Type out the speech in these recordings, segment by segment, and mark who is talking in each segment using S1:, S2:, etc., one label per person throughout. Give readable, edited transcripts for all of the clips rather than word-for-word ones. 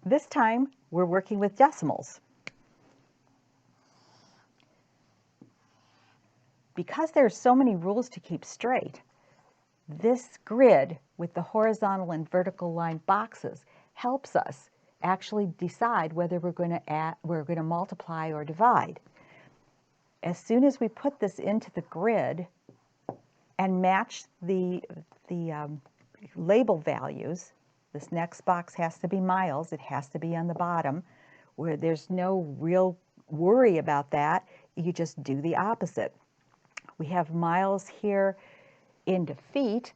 S1: This time, we're working with decimals. Because there are so many rules to keep straight, this grid with the horizontal and vertical line boxes helps us actually decide whether we're going to multiply or divide. As soon as we put this into the grid and match the label values, this next box has to be miles. It has to be on the bottom, where there's no real worry about that. You just do the opposite. We have miles here into feet,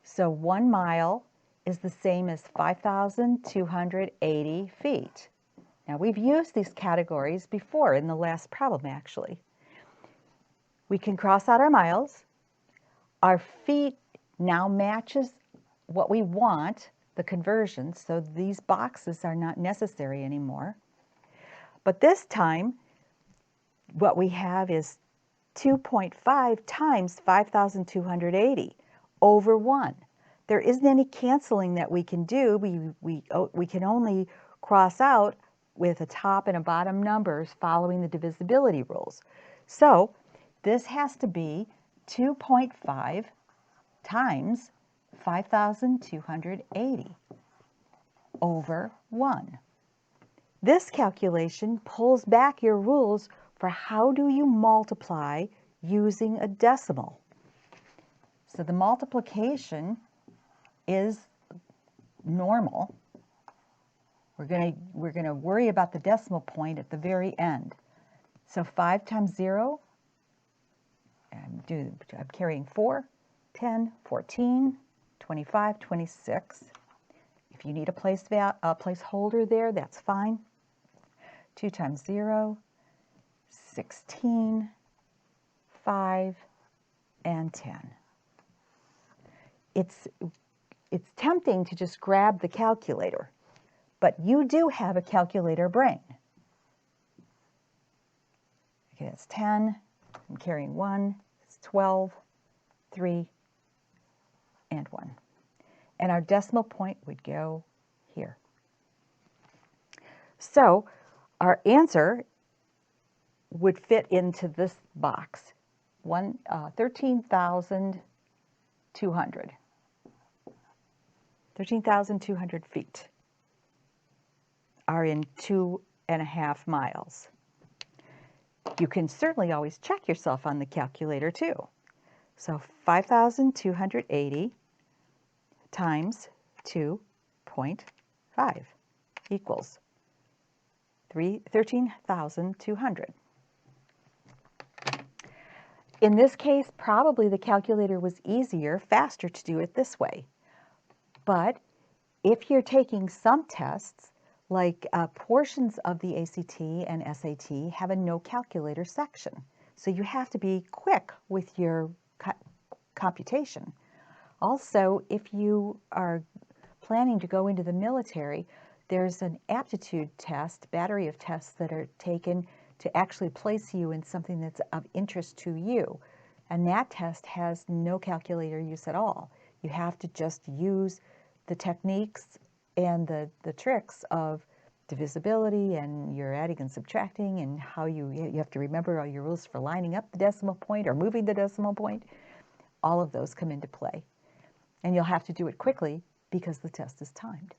S1: so 1 mile is the same as 5,280 feet. Now, we've used these categories before in the last problem, actually. We can cross out our miles. Our feet now matches what we want, the conversion, so these boxes are not necessary anymore. But this time, what we have is 2.5 times 5,280 over 1. There isn't any canceling that we can do. We can only cross out with a top and a bottom numbers following the divisibility rules. So this has to be 2.5 times 5,280 over 1. This calculation pulls back your rules for how do you multiply using a decimal. So the multiplication is normal. We're going to worry about the decimal point at the very end. So 5 times 0, I'm carrying 4, 10, 14, 25, 26. If you need a placeholder there, that's fine. 2 times 0, 16, 5, and 10. It's tempting to just grab the calculator, but you do have a calculator brain. Okay, that's 10. I'm carrying 1. It's 12, 3, and 1. And our decimal point would go here. So our answer would fit into this box, 13,200. 13,200 feet are in 2.5 miles. You can certainly always check yourself on the calculator too. So 5,280 times 2.5 equals 13,200. In this case, probably the calculator was easier, faster to do it this way. But if you're taking some tests, like portions of the ACT and SAT have a no calculator section. So you have to be quick with your computation. Also, if you are planning to go into the military, there's an aptitude test, battery of tests that are taken to actually place you in something that's of interest to you. And that test has no calculator use at all. You have to just use the techniques and the tricks of divisibility, and you're adding and subtracting, and how you have to remember all your rules for lining up the decimal point or moving the decimal point. All of those come into play. And you'll have to do it quickly because the test is timed.